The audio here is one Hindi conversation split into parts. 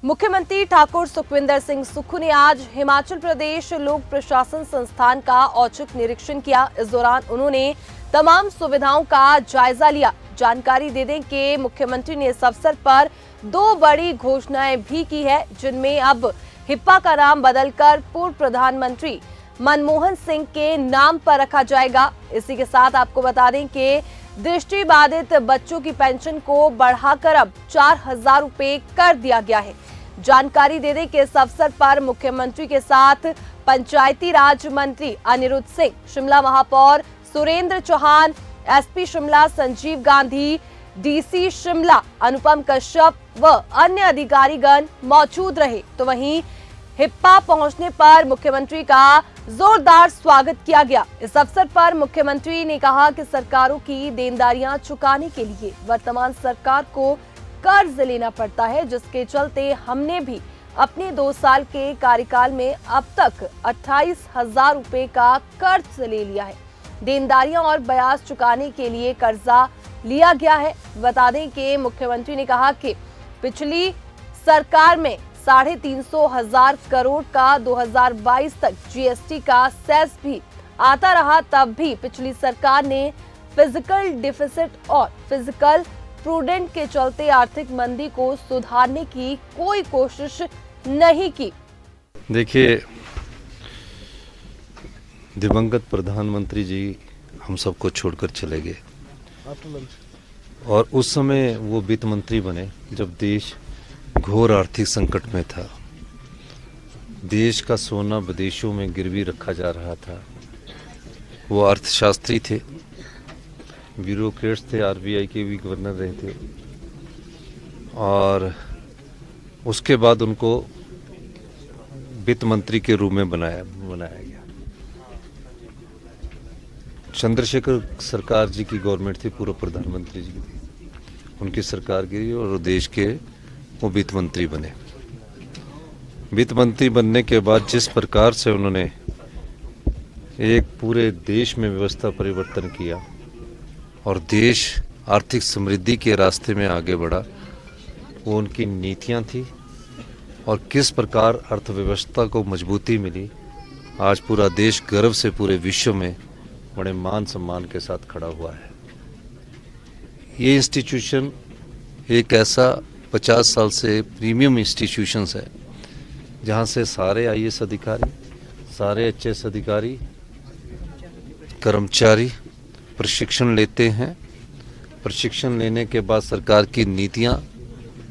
मुख्यमंत्री ठाकुर सुखविंदर सिंह सुक्खू ने आज हिमाचल प्रदेश लोक प्रशासन संस्थान का औचक निरीक्षण किया। इस दौरान उन्होंने तमाम सुविधाओं का जायजा लिया। जानकारी दे दें कि मुख्यमंत्री ने इस अवसर पर दो बड़ी घोषणाएं भी की है, जिनमें अब हिप्पा का नाम बदलकर पूर्व प्रधानमंत्री मनमोहन सिंह के नाम पर रखा जाएगा। इसी के साथ आपको बता दें कि दृष्टिबाधित बच्चों की पेंशन को बढ़ाकर अब 4,000 रुपए कर दिया गया है। जानकारी दे दें कि इस अवसर पर मुख्यमंत्री के साथ पंचायती राज मंत्री अनिरुद्ध सिंह, शिमला महापौर सुरेंद्र चौहान, एसपी शिमला संजीव गांधी, डीसी शिमला अनुपम कश्यप व अन्य अधिकारीगण मौजूद रहे। तो वहीं हिप्पा पहुंचने पर मुख्यमंत्री का जोरदार स्वागत किया गया। इस अवसर पर मुख्यमंत्री ने कहा कि सरकारों की देनदारियां चुकाने के लिए वर्तमान सरकार को कर्ज लेना पड़ता है, जिसके चलते हमने भी अपने 2 साल के कार्यकाल में अब तक 28,000 रुपए का कर्ज ले लिया है। देनदारियां और ब्याज चुकाने के लिए कर्जा लिया गया है। बता दें कि मुख्यमंत्री ने कहा कि पिछली सरकार में 350,000 करोड़ का 2022 तक जीएसटी का सेस भी आता रहा, तब भी पिछली सरकार ने फिजिकल डिफिसिट और फिजिकल प्रूडेंट के चलते आर्थिक मंदी को सुधारने की कोई कोशिश नहीं की। देखिए, दिवंगत प्रधानमंत्री जी हम सबको छोड़कर चले गए और उस समय वो वित्त मंत्री बने जब देश घोर आर्थिक संकट में था। देश का सोना विदेशों में गिरवी रखा जा रहा था। वो अर्थशास्त्री थे, ब्यूरोक्रेट्स थे, आरबीआई के भी गवर्नर रहे थे और उसके बाद उनको वित्त मंत्री के रूप में बनाया गया। चंद्रशेखर सरकार जी की गवर्नमेंट थी, पूर्व प्रधानमंत्री जी की थी, उनकी सरकार की, और देश के वो वित्त मंत्री बने। वित्त मंत्री बनने के बाद जिस प्रकार से उन्होंने एक पूरे देश में व्यवस्था परिवर्तन किया और देश आर्थिक समृद्धि के रास्ते में आगे बढ़ा, वो उनकी नीतियां थी और किस प्रकार अर्थव्यवस्था को मजबूती मिली। आज पूरा देश गर्व से पूरे विश्व में बड़े मान सम्मान के साथ खड़ा हुआ है। ये इंस्टीट्यूशन एक ऐसा 50 साल से प्रीमियम इंस्टीट्यूशंस है जहाँ से सारे आईएएस अधिकारी, सारे एचएएस अधिकारी, कर्मचारी प्रशिक्षण लेते हैं। प्रशिक्षण लेने के बाद सरकार की नीतियाँ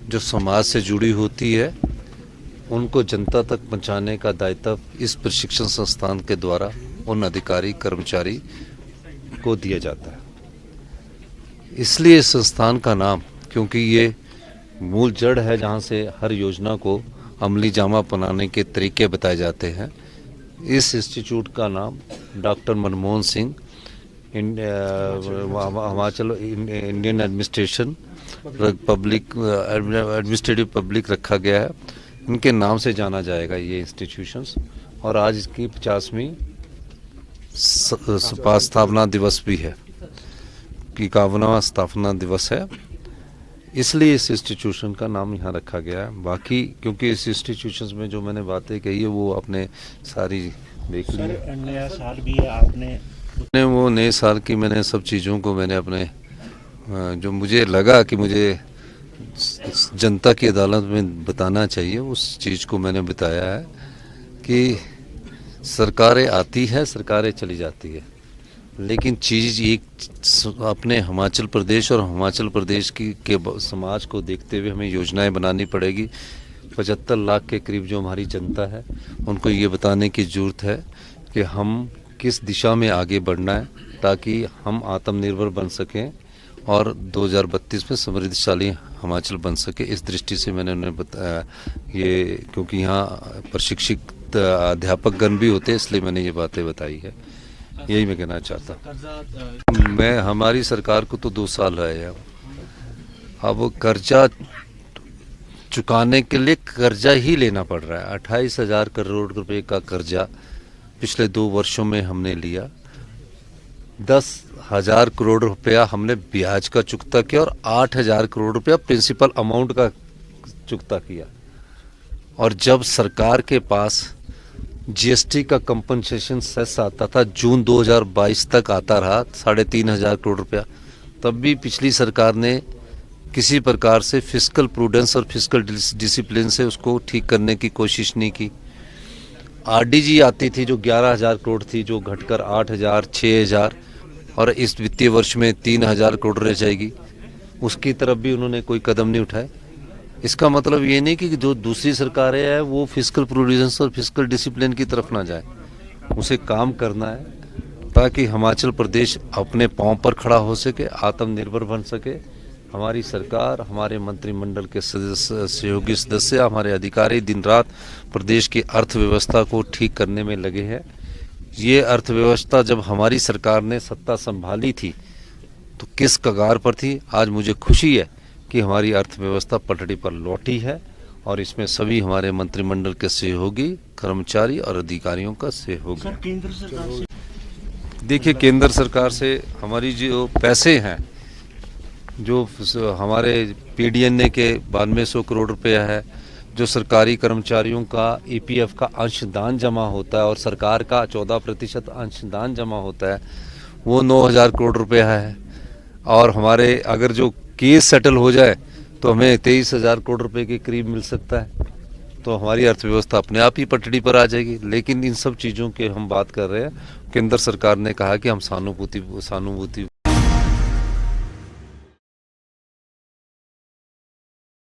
जो समाज से जुड़ी होती है उनको जनता तक पहुँचाने का दायित्व इस प्रशिक्षण संस्थान के द्वारा उन अधिकारी कर्मचारी को दिया जाता है। इसलिए इस संस्थान का नाम, क्योंकि ये मूल जड़ है जहाँ से हर योजना को अमली जामा बनाने के तरीके बताए जाते हैं, इस इंस्टीट्यूट का नाम doctor Manmohan Singh Himachal Indian administrative public रखा गया है। इनके नाम से जाना जाएगा ये इंस्टीट्यूशंस। और आज इसकी 50वीं स्थापना दिवस भी है, कि 51वां स्थापना दिवस है, इसलिए इस इंस्टीट्यूशन का नाम यहाँ रखा गया है। बाकी क्योंकि इस इंस्टीट्यूशन में जो मैंने बातें कही है वो आपने सारी देख ली। नया साल भी है, आपने वो नए साल की मैंने सब चीज़ों को मैंने अपने जो मुझे लगा कि मुझे जनता की अदालत में बताना चाहिए, उस चीज़ को मैंने बताया है कि सरकारें आती है, सरकारें चली जाती है, लेकिन चीज़ एक अपने हिमाचल प्रदेश और हिमाचल प्रदेश के समाज को देखते हुए हमें योजनाएं बनानी पड़ेगी। 75 लाख के करीब जो हमारी जनता है उनको ये बताने की ज़रूरत है कि हम किस दिशा में आगे बढ़ना है ताकि हम आत्मनिर्भर बन सकें और 2032 में समृद्धशाली हिमाचल बन सके। इस दृष्टि से मैंने उन्हें बताया ये, क्योंकि यहाँ प्रशिक्षित अध्यापकगण भी होते हैं, इसलिए मैंने ये बातें बताई है। यही मैं कहना चाहता। मैं हमारी सरकार को तो 2 साल है, अब कर्जा चुकाने के लिए कर्जा ही लेना पड़ रहा है। 28,000 करोड़ रुपए का कर्जा पिछले 2 वर्षों में हमने लिया। 10,000 करोड़ रुपया हमने ब्याज का चुकता किया और 8,000 करोड़ रुपया प्रिंसिपल अमाउंट का चुकता किया। और जब सरकार के पास जीएसटी का कंपनसेशन सेस आता था, जून 2022 तक आता रहा 3,500 करोड़ रुपया, तब भी पिछली सरकार ने किसी प्रकार से फिस्कल प्रूडेंस और फिस्कल डिसिप्लिन से उसको ठीक करने की कोशिश नहीं की। आरडीजी आती थी जो 11,000 करोड़ थी, जो घटकर 8,000, 6,000 और इस वित्तीय वर्ष में 3,000 करोड़ रह जाएगी। उसकी तरफ भी उन्होंने कोई कदम नहीं उठाए। इसका मतलब ये नहीं कि जो दूसरी सरकारें हैं वो फिस्कल प्रूडेंस और फिस्कल डिसिप्लिन की तरफ ना जाए। उसे काम करना है ताकि हिमाचल प्रदेश अपने पांव पर खड़ा हो सके, आत्मनिर्भर बन सके। हमारी सरकार, हमारे मंत्रिमंडल के सदस्य, सहयोगी सदस्य, हमारे अधिकारी दिन रात प्रदेश की अर्थव्यवस्था को ठीक करने में लगे हैं। ये अर्थव्यवस्था जब हमारी सरकार ने सत्ता संभाली थी तो किस कगार पर थी। आज मुझे खुशी है कि हमारी अर्थव्यवस्था पटड़ी पर लौटी है और इसमें सभी हमारे मंत्रिमंडल के सहयोगी, कर्मचारी और अधिकारियों का सहयोग है। सर, केंद्र सरकार से देखिए, केंद्र सरकार से हमारी जो पैसे हैं, जो हमारे पीडीएनए के 9200 करोड़ रुपया है, जो सरकारी कर्मचारियों का ईपीएफ का अंशदान जमा होता है और सरकार का 14% अंशदान जमा होता है, वो 9,000 करोड़ रुपया है। और हमारे अगर जो केस सेटल हो जाए तो हमें 23,000 करोड़ रुपए के करीब मिल सकता है। तो हमारी अर्थव्यवस्था अपने आप ही पटड़ी पर आ जाएगी। लेकिन इन सब चीज़ों के हम बात कर रहे हैं, केंद्र सरकार ने कहा कि हम सहानुभूति